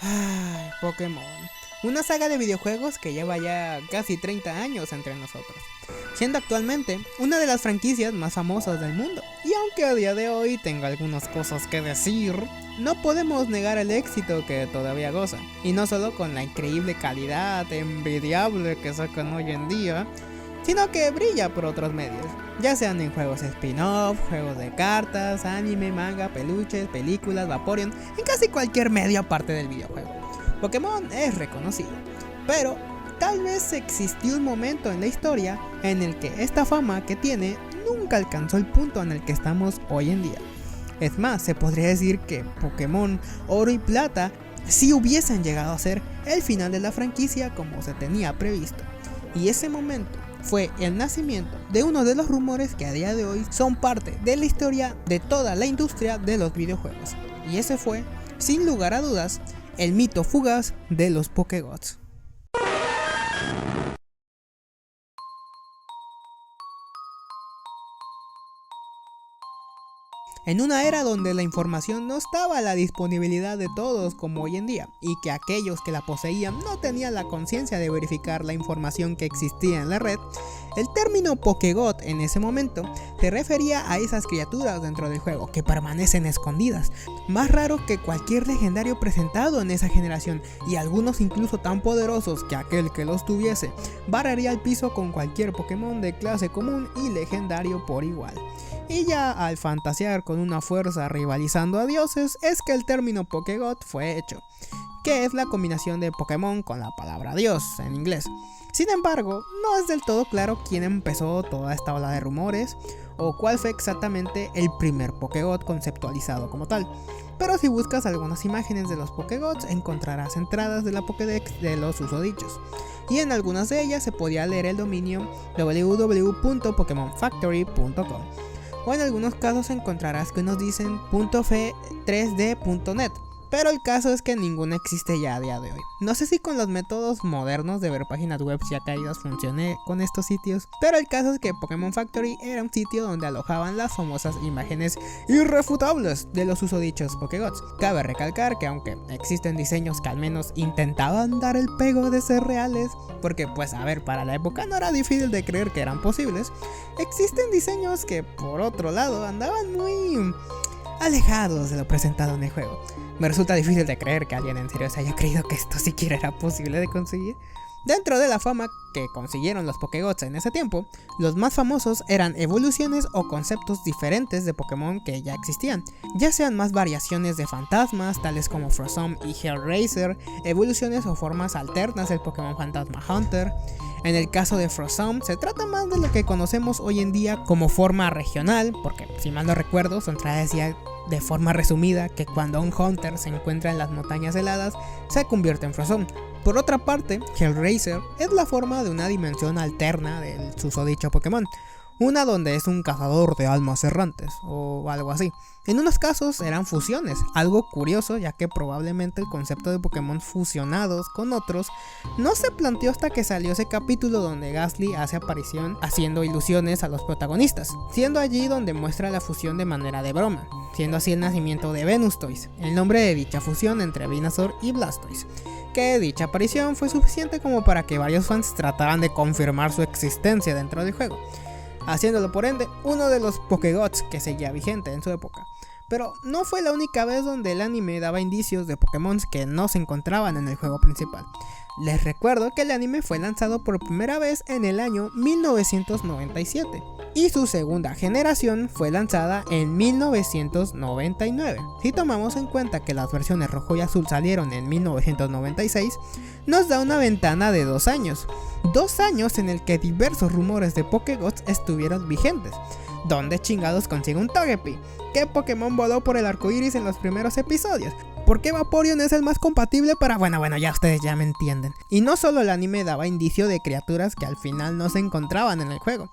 Ay, Pokémon. Una saga de videojuegos que lleva ya casi 30 años entre nosotros, siendo actualmente una de las franquicias más famosas del mundo. Y aunque a día de hoy tenga algunas cosas que decir, no podemos negar el éxito que todavía goza. Y no solo con la increíble calidad envidiable que sacan hoy en día, sino que brilla por otros medios, ya sean en juegos spin-off, juegos de cartas, anime, manga, peluches, películas, Vaporeon, en casi cualquier medio aparte del videojuego. Pokémon es reconocido, pero tal vez existió un momento en la historia en el que esta fama que tiene nunca alcanzó el punto en el que estamos hoy en día. Es más, se podría decir que Pokémon Oro y Plata sí hubiesen llegado a ser el final de la franquicia como se tenía previsto. Y ese momento fue el nacimiento de uno de los rumores que a día de hoy son parte de la historia de toda la industria de los videojuegos. Y ese fue, sin lugar a dudas, el mito fugaz de los Pokégots. En una era donde la información no estaba a la disponibilidad de todos como hoy en día, y que aquellos que la poseían no tenían la conciencia de verificar la información que existía en la red, el término Pokégot en ese momento se refería a esas criaturas dentro del juego que permanecen escondidas, más raros que cualquier legendario presentado en esa generación, y algunos incluso tan poderosos que aquel que los tuviese barrería el piso con cualquier Pokémon de clase común y legendario por igual. Y ya al fantasear con una fuerza rivalizando a dioses es que el término Pokégot fue hecho, que es la combinación de Pokémon con la palabra Dios en inglés. Sin embargo, no es del todo claro quién empezó toda esta ola de rumores o cuál fue exactamente el primer Pokégot conceptualizado como tal. Pero si buscas algunas imágenes de los Pokégots encontrarás entradas de la Pokédex de los susodichos, y en algunas de ellas se podía leer el dominio www.pokemonfactory.com. O en algunos casos encontrarás que nos dicen .f3d.net, pero el caso es que ninguno existe ya a día de hoy. No sé si con los métodos modernos de ver páginas web ya caídas funcione con estos sitios, pero el caso es que Pokémon Factory era un sitio donde alojaban las famosas imágenes irrefutables de los usodichos Pokégots. Cabe recalcar que aunque existen diseños que al menos intentaban dar el pego de ser reales, porque pues a ver, para la época no era difícil de creer que eran posibles, existen diseños que por otro lado andaban muy alejados de lo presentado en el juego. Me resulta difícil de creer que alguien en serio se haya creído que esto siquiera era posible de conseguir. Dentro de la fama que consiguieron los Pokégots en ese tiempo, los más famosos eran evoluciones o conceptos diferentes de Pokémon que ya existían, ya sean más variaciones de fantasmas tales como Frosome y Hellraiser, evoluciones o formas alternas del Pokémon Fantasma Hunter. En el caso de Frosome se trata más de lo que conocemos hoy en día como forma regional, porque si mal no recuerdo su entrada decía de forma resumida que cuando un Hunter se encuentra en las montañas heladas se convierte en Frosome. Por otra parte, Hellraiser es la forma de una dimensión alterna del susodicho Pokémon, una donde es un cazador de almas errantes o algo así. En unos casos eran fusiones, algo curioso ya que probablemente el concepto de Pokémon fusionados con otros no se planteó hasta que salió ese capítulo donde Gastly hace aparición haciendo ilusiones a los protagonistas, siendo allí donde muestra la fusión de manera de broma, siendo así el nacimiento de Venustoise, el nombre de dicha fusión entre Venusaur y Blastoise, que dicha aparición fue suficiente como para que varios fans trataran de confirmar su existencia dentro del juego, haciéndolo por ende uno de los Pokégots que seguía vigente en su época. Pero no fue la única vez donde el anime daba indicios de Pokémon que no se encontraban en el juego principal. Les recuerdo que el anime fue lanzado por primera vez en el año 1997 y su segunda generación fue lanzada en 1999. Si tomamos en cuenta que las versiones rojo y azul salieron en 1996, nos da una ventana de 2 años. 2 años en el que diversos rumores de Pokégots estuvieron vigentes. ¿Dónde chingados consigue un Togepi? ¿Qué Pokémon voló por el arco iris en los primeros episodios? ¿Por qué Vaporeon es el más compatible para...? Bueno, ya ustedes ya me entienden. Y no solo el anime daba indicio de criaturas que al final no se encontraban en el juego,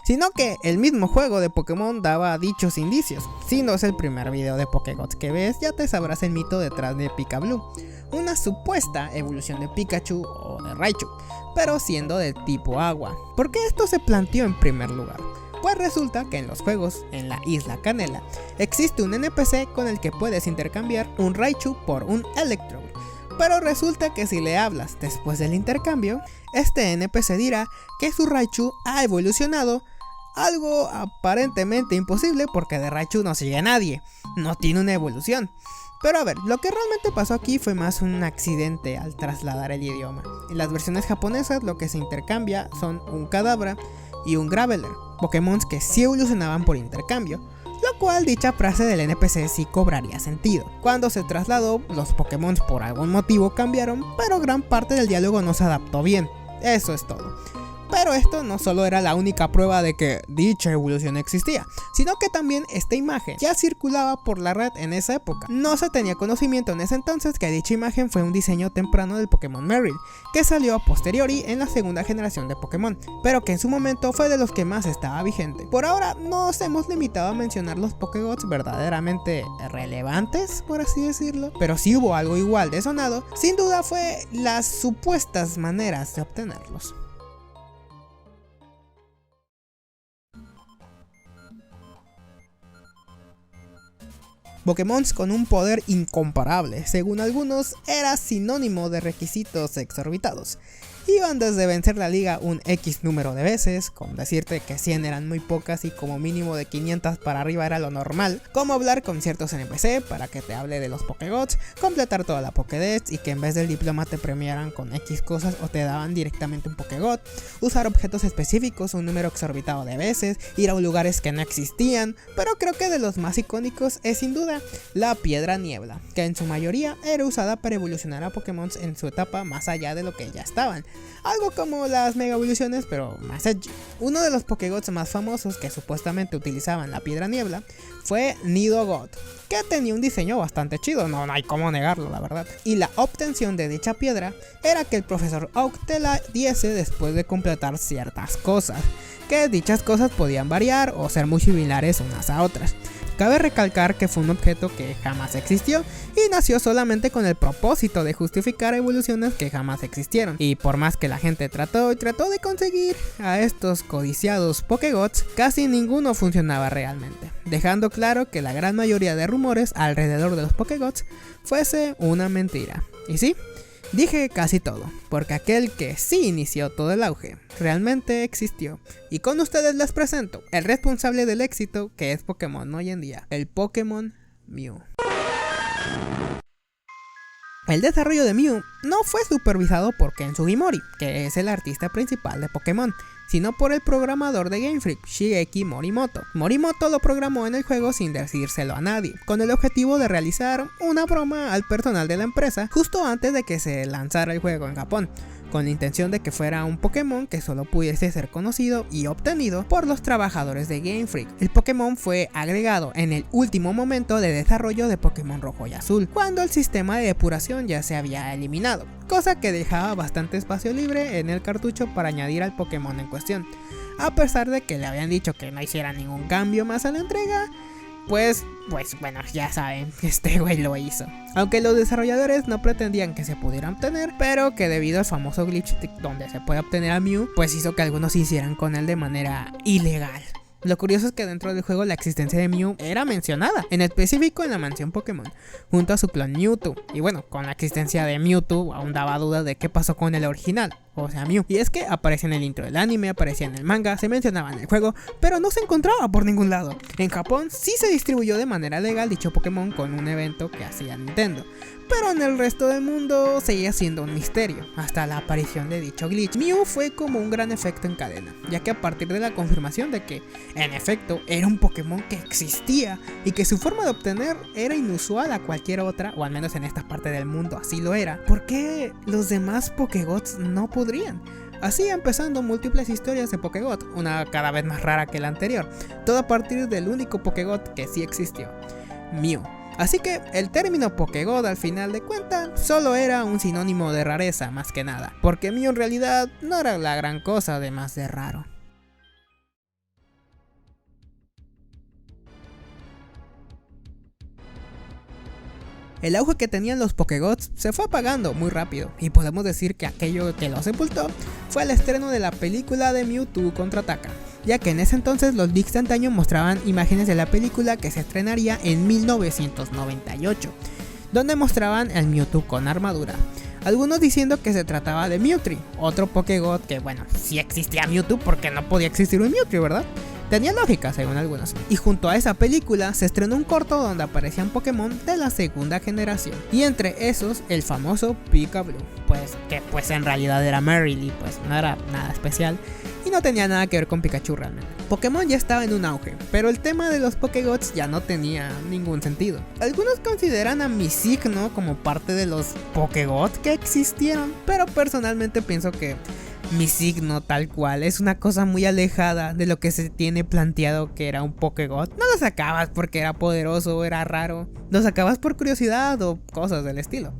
sino que el mismo juego de Pokémon daba dichos indicios. Si no es el primer video de Pokégots que ves, ya te sabrás el mito detrás de Pikablue, una supuesta evolución de Pikachu o de Raichu, pero siendo de tipo agua. ¿Por qué esto se planteó en primer lugar? Pues resulta que en los juegos, en la Isla Canela, existe un NPC con el que puedes intercambiar un Raichu por un Electrode, pero resulta que si le hablas después del intercambio, este NPC dirá que su Raichu ha evolucionado, algo aparentemente imposible porque de Raichu no sigue nadie, no tiene una evolución. Pero a ver, lo que realmente pasó aquí fue más un accidente al trasladar el idioma. En las versiones japonesas lo que se intercambia son un Kadabra y un Graveler, Pokémon que sí evolucionaban por intercambio, lo cual dicha frase del NPC sí cobraría sentido. Cuando se trasladó, los Pokémon por algún motivo cambiaron, pero gran parte del diálogo no se adaptó bien. Eso es todo. Pero esto no solo era la única prueba de que dicha evolución existía, sino que también esta imagen ya circulaba por la red en esa época. No se tenía conocimiento en ese entonces que dicha imagen fue un diseño temprano del Pokémon Merrill, que salió a posteriori en la segunda generación de Pokémon, pero que en su momento fue de los que más estaba vigente. Por ahora nos hemos limitado a mencionar los Pokégots verdaderamente relevantes, por así decirlo, pero si hubo algo igual de sonado, sin duda fue las supuestas maneras de obtenerlos. Pokémon con un poder incomparable, según algunos era sinónimo de requisitos exorbitados. Iban desde vencer la liga un X número de veces, con decirte que 100 eran muy pocas y como mínimo de 500 para arriba era lo normal, como hablar con ciertos NPC para que te hable de los Pokégots, completar toda la Pokédex y que en vez del diploma te premiaran con X cosas o te daban directamente un Pokégot, usar objetos específicos un número exorbitado de veces, ir a lugares que no existían, pero creo que de los más icónicos es sin duda la Piedra Niebla, que en su mayoría era usada para evolucionar a Pokémon en su etapa más allá de lo que ya estaban. Algo como las mega evoluciones pero más edgy. Uno de los Pokégots más famosos que supuestamente utilizaban la Piedra Niebla fue Nidogot, que tenía un diseño bastante chido, no hay cómo negarlo la verdad. Y la obtención de dicha piedra era que el profesor Oak te la diese después de completar ciertas cosas, que dichas cosas podían variar o ser muy similares unas a otras. Cabe recalcar que fue un objeto que jamás existió y nació solamente con el propósito de justificar evoluciones que jamás existieron. Y por más que la gente trató de conseguir a estos codiciados Pokégots, casi ninguno funcionaba realmente, dejando claro que la gran mayoría de rumores alrededor de los Pokégots fuese una mentira. Y sí, dije casi todo, porque aquel que sí inició todo el auge realmente existió. Y con ustedes les presento el responsable del éxito que es Pokémon hoy en día, el Pokémon Mew. El desarrollo de Mew no fue supervisado por Ken Sugimori, que es el artista principal de Pokémon, sino por el programador de Game Freak, Shigeki Morimoto. Morimoto lo programó en el juego sin decírselo a nadie, con el objetivo de realizar una broma al personal de la empresa justo antes de que se lanzara el juego en Japón, con la intención de que fuera un Pokémon que solo pudiese ser conocido y obtenido por los trabajadores de Game Freak. El Pokémon fue agregado en el último momento de desarrollo de Pokémon Rojo y Azul, cuando el sistema de depuración ya se había eliminado, cosa que dejaba bastante espacio libre en el cartucho para añadir al Pokémon en cuestión. A pesar de que le habían dicho que no hiciera ningún cambio más a la entrega, pues bueno, ya saben, este güey lo hizo. Aunque los desarrolladores no pretendían que se pudiera obtener, pero que debido al famoso glitch donde se puede obtener a Mew, pues hizo que algunos hicieran con él de manera ilegal. Lo curioso es que dentro del juego la existencia de Mew era mencionada, en específico en la mansión Pokémon, junto a su clon Mewtwo. Y bueno, con la existencia de Mewtwo aún daba dudas de qué pasó con el original, o sea Mew. Y es que aparecía en el intro del anime, aparecía en el manga, se mencionaba en el juego, pero no se encontraba por ningún lado. En Japón sí se distribuyó de manera legal dicho Pokémon con un evento que hacía Nintendo, pero en el resto del mundo seguía siendo un misterio, hasta la aparición de dicho glitch. Mew fue como un gran efecto en cadena, ya que a partir de la confirmación de que, en efecto, era un Pokémon que existía y que su forma de obtener era inusual a cualquier otra, o al menos en esta parte del mundo así lo era, ¿por qué los demás Pokégots no podrían? Así empezando múltiples historias de Pokégot, una cada vez más rara que la anterior, todo a partir del único Pokégot que sí existió, Mew. Así que el término Pokégot al final de cuentas solo era un sinónimo de rareza más que nada, porque Mew en realidad no era la gran cosa además de raro. El auge que tenían los Pokégots se fue apagando muy rápido, y podemos decir que aquello que lo sepultó fue el estreno de la película de Mewtwo Contraataca, ya que en ese entonces los leaks de antaño mostraban imágenes de la película que se estrenaría en 1998. donde mostraban el Mewtwo con armadura. Algunos diciendo que se trataba de Mewtwo, otro Pokégod que bueno, sí existía Mewtwo porque no podía existir un Mewtwo, ¿verdad? Tenía lógica según algunos. Y junto a esa película se estrenó un corto donde aparecían Pokémon de la segunda generación. Y entre esos el famoso Pika-Blue, pues en realidad era Marill y pues no era nada especial. Y no tenía nada que ver con Pikachu realmente. Pokémon ya estaba en un auge, pero el tema de los Pokégods ya no tenía ningún sentido. Algunos consideran a Misigno como parte de los Pokégods que existieron, pero personalmente pienso que Misigno tal cual es una cosa muy alejada de lo que se tiene planteado que era un Pokégod. No lo sacabas porque era poderoso o era raro, lo sacabas por curiosidad o cosas del estilo.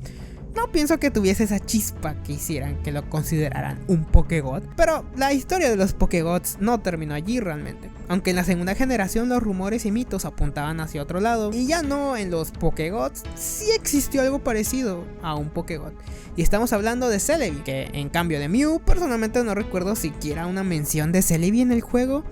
No pienso que tuviese esa chispa que hicieran que lo consideraran un Pokégod, pero la historia de los Pokégods no terminó allí realmente. Aunque en la segunda generación los rumores y mitos apuntaban hacia otro lado, y ya no en los Pokégods, sí existió algo parecido a un Pokégod. Y estamos hablando de Celebi, que en cambio de Mew, personalmente no recuerdo siquiera una mención de Celebi en el juego,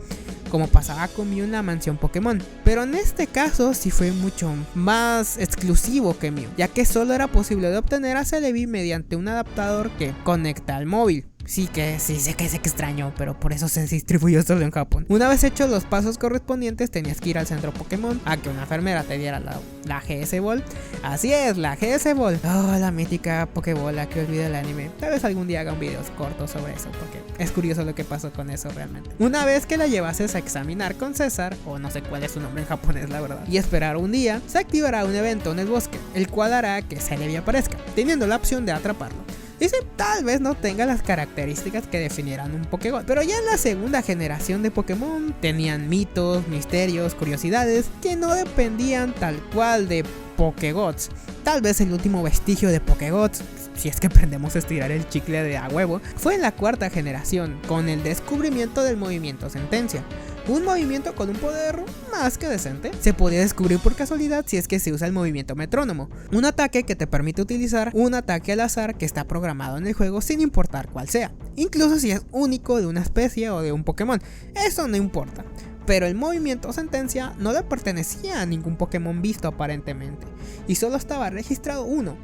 como pasaba con Mew en la mansión Pokémon. Pero en este caso sí fue mucho más exclusivo que Mew, ya que solo era posible de obtener a Celebi mediante un adaptador que conecta al móvil. Sí sé que es extraño, pero por eso se distribuyó solo en Japón. Una vez hechos los pasos correspondientes, tenías que ir al centro Pokémon a que una enfermera te diera la GS Ball. Así es, la GS Ball. Oh, la mítica Pokébola que olvida el anime. Tal vez algún día haga un video corto sobre eso, porque es curioso lo que pasó con eso realmente. Una vez que la llevases a examinar con César, o no sé cuál es su nombre en japonés la verdad, y esperar un día, se activará un evento en el bosque, el cual hará que Celebi aparezca, teniendo la opción de atraparlo. Dice, tal vez no tenga las características que definieran un Pokégod, pero ya en la segunda generación de Pokémon tenían mitos, misterios, curiosidades que no dependían tal cual de Pokégods. Tal vez el último vestigio de Pokégods, si es que aprendemos a estirar el chicle de a huevo, fue en la cuarta generación, con el descubrimiento del movimiento Sentencia. Un movimiento con un poder más que decente. Se podía descubrir por casualidad si es que se usa el movimiento metrónomo, un ataque que te permite utilizar un ataque al azar que está programado en el juego sin importar cuál sea, incluso si es único de una especie o de un Pokémon, eso no importa. Pero el movimiento Sentencia no le pertenecía a ningún Pokémon visto aparentemente, y solo estaba registrado uno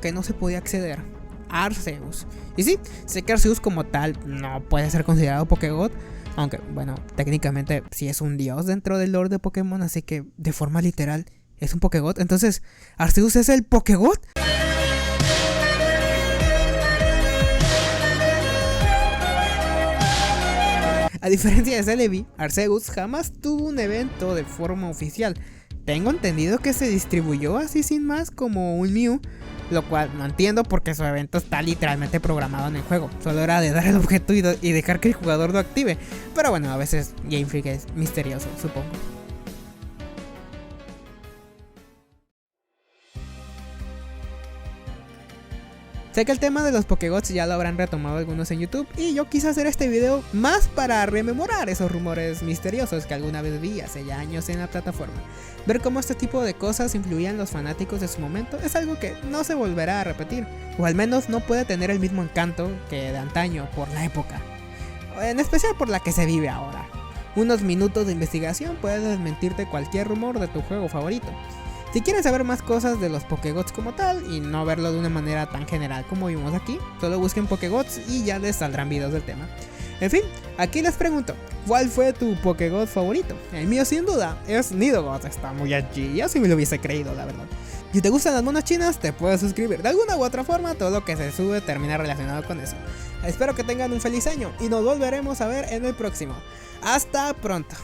que no se podía acceder: Arceus. Y sí, sé que Arceus como tal no puede ser considerado Pokégod, aunque bueno, técnicamente sí es un dios dentro del lore de Pokémon, así que de forma literal es un Pokégod. Entonces, ¿Arceus es el Pokégod? A diferencia de Celebi, Arceus jamás tuvo un evento de forma oficial. Tengo entendido que se distribuyó así sin más como un Mew, lo cual no entiendo porque su evento está literalmente programado en el juego. Solo era de dar el objeto y dejar que el jugador lo active. Pero bueno, a veces Game Freak es misterioso, supongo. Sé que el tema de los Pokégods ya lo habrán retomado algunos en YouTube, y yo quise hacer este video más para rememorar esos rumores misteriosos que alguna vez vi hace ya años en la plataforma. Ver cómo este tipo de cosas influían en los fanáticos de su momento es algo que no se volverá a repetir, o al menos no puede tener el mismo encanto que de antaño por la época, en especial por la que se vive ahora. Unos minutos de investigación pueden desmentirte cualquier rumor de tu juego favorito. Si quieren saber más cosas de los Pokégods como tal y no verlo de una manera tan general como vimos aquí, solo busquen Pokégods y ya les saldrán videos del tema. En fin, aquí les pregunto, ¿cuál fue tu Pokégod favorito? El mío sin duda es Nidogot, está muy allí, yo sí me lo hubiese creído la verdad. Si te gustan las monas chinas, te puedes suscribir. De alguna u otra forma, todo lo que se sube termina relacionado con eso. Espero que tengan un feliz año y nos volveremos a ver en el próximo. ¡Hasta pronto!